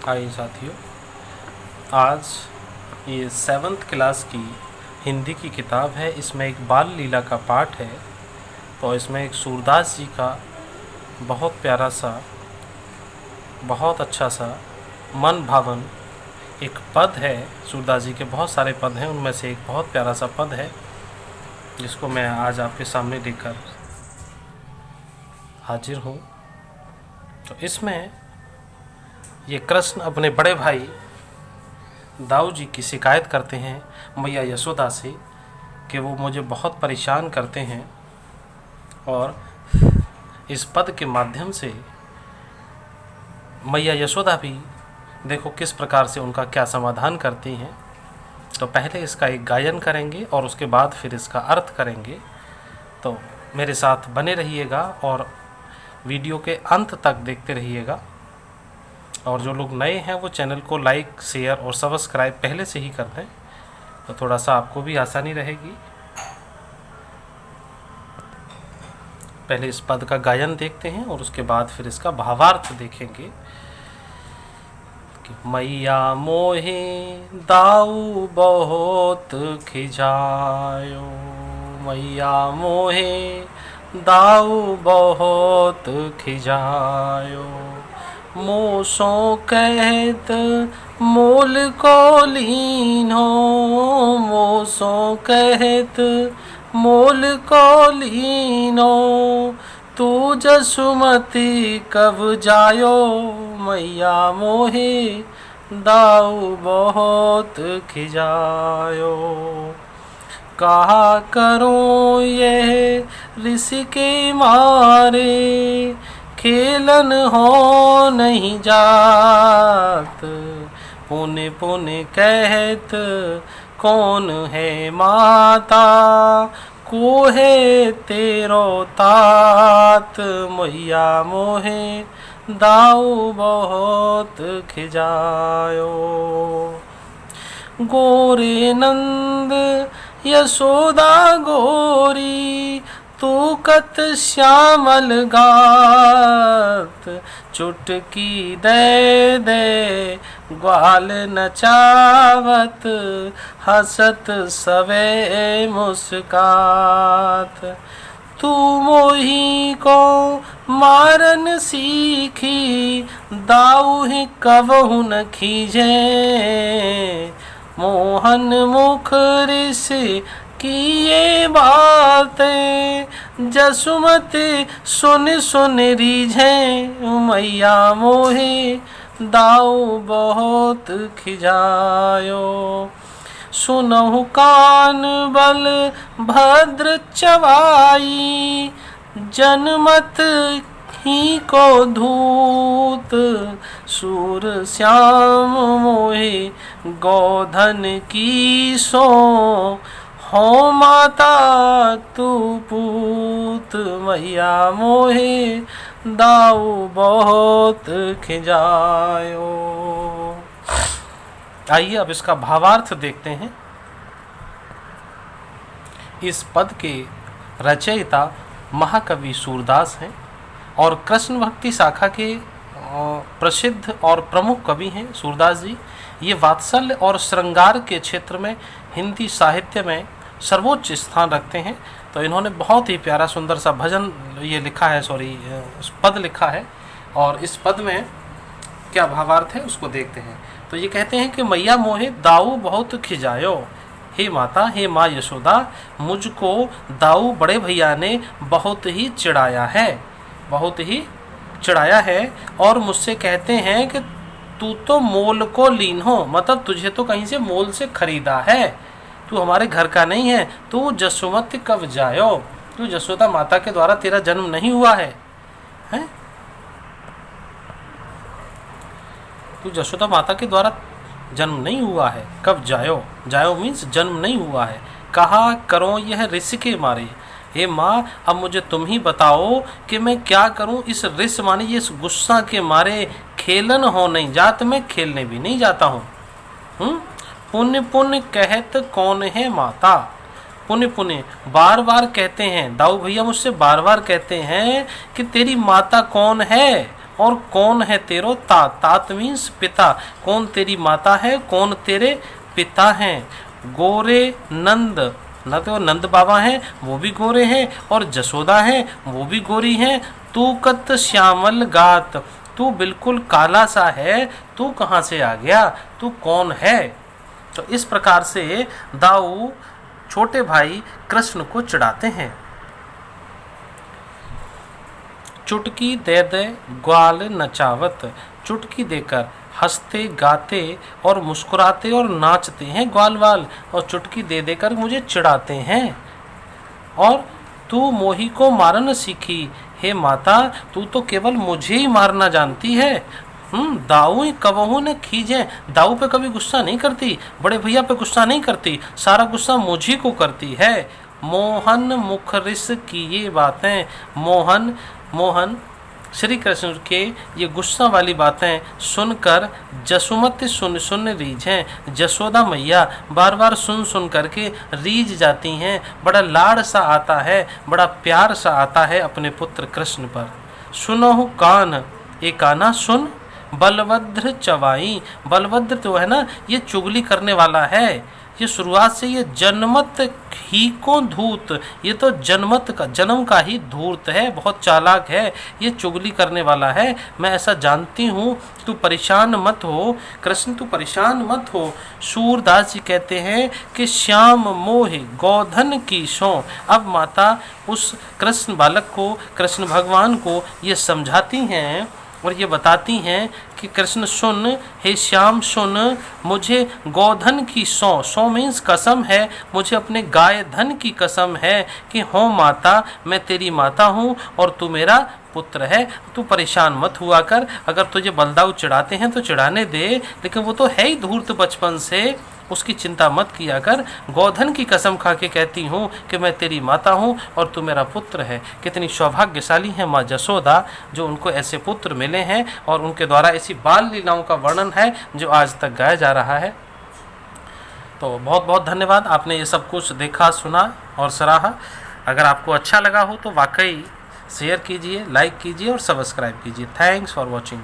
आइए साथियों, आज ये 7th क्लास की हिंदी की किताब है। इसमें एक बाल लीला का पाठ है। तो इसमें एक सूरदास जी का बहुत प्यारा सा, बहुत अच्छा सा, मन भावन एक पद है। सूरदास जी के बहुत सारे पद हैं, उनमें से एक बहुत प्यारा सा पद है जिसको मैं आज आपके सामने लेकर हाजिर हूँ। तो इसमें ये कृष्ण अपने बड़े भाई दाऊ जी की शिकायत करते हैं मैया यशोदा से कि वो मुझे बहुत परेशान करते हैं, और इस पद के माध्यम से मैया यशोदा भी देखो किस प्रकार से उनका क्या समाधान करती हैं। तो पहले इसका एक गायन करेंगे और उसके बाद फिर इसका अर्थ करेंगे। तो मेरे साथ बने रहिएगा और वीडियो के अंत तक देखते रहिएगा। और जो लोग नए हैं वो चैनल को लाइक, शेयर और सब्सक्राइब पहले से ही कर दें, तो थोड़ा सा आपको भी आसानी रहेगी। पहले इस पद का गायन देखते हैं और उसके बाद फिर इसका भावार्थ देखेंगे। कि मैया मोहे दाऊ बहुत खिजायो, मैया मोहे दाऊ बहुत खिजायो, मोसो कहत मोल को लीनो, मोसो कहत मोल को लीनो, तू जसुमती कब जायो, मैया मोहे दाऊ बहुत खिजायो। कहा करूं ये ऋषि के मारे, खेलन हो नहीं जात, पुण्य पुण्य कहत कौन है माता, को है तेरो तात, मैया मोहे दाऊ बहुत खिजायो। गोरे नंद यशोदा गोरी, तू कत श्यामल गात, चुटकी दे दे ग्वाल नचावत, हसत सवे मुस्कात, तू मोही को मारन सीखी, दाऊ ही कबहु न खीजे, मोहन मुख ऋषि की ये बातें, जसुमती सुन सुन रीझे, मैया मोहे दाऊ बहुत खिजायो। सुनहु कान बल भद्र चवाई, जनमत ही को धूत, सूर श्याम मोहे गोधन की सो, हो माता तू पूत, मैया मोहे दाऊ बहुत खिजायो। आइए अब इसका भावार्थ देखते हैं। इस पद के रचयिता महाकवि सूरदास हैं और कृष्ण भक्ति शाखा के प्रसिद्ध और प्रमुख कवि हैं सूरदास जी। ये वात्सल्य और श्रृंगार के क्षेत्र में हिंदी साहित्य में सर्वोच्च स्थान रखते हैं। तो इन्होंने बहुत ही प्यारा सुंदर सा भजन ये लिखा है, पद लिखा है, और इस पद में क्या भावार्थ है उसको देखते हैं। तो ये कहते हैं कि मैया मोहे दाऊ बहुत खिजायो, हे माता, हे माँ यशोदा, मुझको दाऊ बड़े भैया ने बहुत ही चिढ़ाया है, बहुत ही चिढ़ाया है, और मुझसे कहते हैं कि तू तो मोल को लीन हो, मतलब तुझे तो कहीं से मोल से खरीदा है, तू हमारे घर का नहीं है, तू जसुमती कब जायो, तू यशोदा माता के द्वारा तेरा जन्म नहीं हुआ है, हैं? तू यशोदा माता के द्वारा जन्म नहीं हुआ है, कब जायो, जायो मीन्स जन्म नहीं हुआ है। कहा करो यह ऋषि के मारे, हे माँ अब मुझे तुम ही बताओ कि मैं क्या करूं इस ऋषि माने ये इस गुस्सा के मारे, खेलन हो नहीं जात, मैं खेलने भी नहीं जाता हूँ। पुण्य पुण्य कहत कौन है माता, पुण्य पुण्य बार बार कहते हैं, दाऊ भैया मुझसे बार बार कहते हैं कि तेरी माता कौन है, और कौन है तेरो तात, तात मीन्स पिता, कौन तेरी माता है, कौन तेरे पिता हैं। गोरे नंद, न तो नंद बाबा हैं वो भी गोरे हैं, और जसोदा है वो भी गोरी हैं। तू कत श्यामल गात, तू बिल्कुल काला सा है, तू कहाँ से आ गया, तू कौन है। तो इस प्रकार से दाऊ छोटे भाई कृष्ण को चिढ़ाते हैं। चुटकी दे दे ग्वाल नचावत, चुटकी देकर हंसते गाते और मुस्कुराते और नाचते हैं ग्वाल वाल, और चुटकी दे देकर मुझे चिढ़ाते हैं। और तू मोही को मारन सीखी, हे माता तू तो केवल मुझे ही मारना जानती है। दाऊ कबहू न खींचे, दाऊ पे कभी गुस्सा नहीं करती, बड़े भैया पे गुस्सा नहीं करती, सारा गुस्सा मुझी को करती है। मोहन मुखरिस की ये बातें, मोहन मोहन श्री कृष्ण के ये गुस्सा वाली बातें सुनकर जसुमती सुन सुन रीझें, जसोदा मैया बार बार सुन सुन करके रीझ जाती हैं। बड़ा लाड़ सा आता है, बड़ा प्यार सा आता है अपने पुत्र कृष्ण पर। सुनो कान, ये काना सुन, बलभद्र चवाई, बलभद्र तो है ना ये चुगली करने वाला है, ये शुरुआत से ये जन्मत ही को धूत, ये तो जन्मत का जन्म का ही धूर्त है, बहुत चालाक है, ये चुगली करने वाला है। मैं ऐसा जानती हूँ, तू परेशान मत हो कृष्ण, तू परेशान मत हो। सूरदास जी कहते हैं कि श्याम मोह गोधन की सो। अब माता उस कृष्ण बालक को, कृष्ण भगवान को ये समझाती हैं और ये बताती हैं कि कृष्ण सुन, हे श्याम सुन, मुझे गोधन की सौ, सौ मीन्स कसम है, मुझे अपने गाय धन की कसम है कि हो माता मैं तेरी माता हूँ और तू मेरा पुत्र है। तू परेशान मत हुआ कर, अगर तुझे बलदाऊ चिढ़ाते हैं तो चिढ़ाने दे, लेकिन वो तो है ही धूर्त बचपन से, उसकी चिंता मत किया कर। गोधन की कसम खा के कहती हूँ कि मैं तेरी माता हूँ और तू मेरा पुत्र है। कितनी सौभाग्यशाली है माँ जसोदा जो उनको ऐसे पुत्र मिले हैं, और उनके द्वारा ऐसी बाल लीलाओं का वर्णन है जो आज तक गाया जा रहा है। तो बहुत बहुत धन्यवाद, आपने ये सब कुछ देखा, सुना और सराहा। अगर आपको अच्छा लगा हो तो वाकई शेयर कीजिए, लाइक कीजिए और सब्सक्राइब कीजिए। Thanks for watching.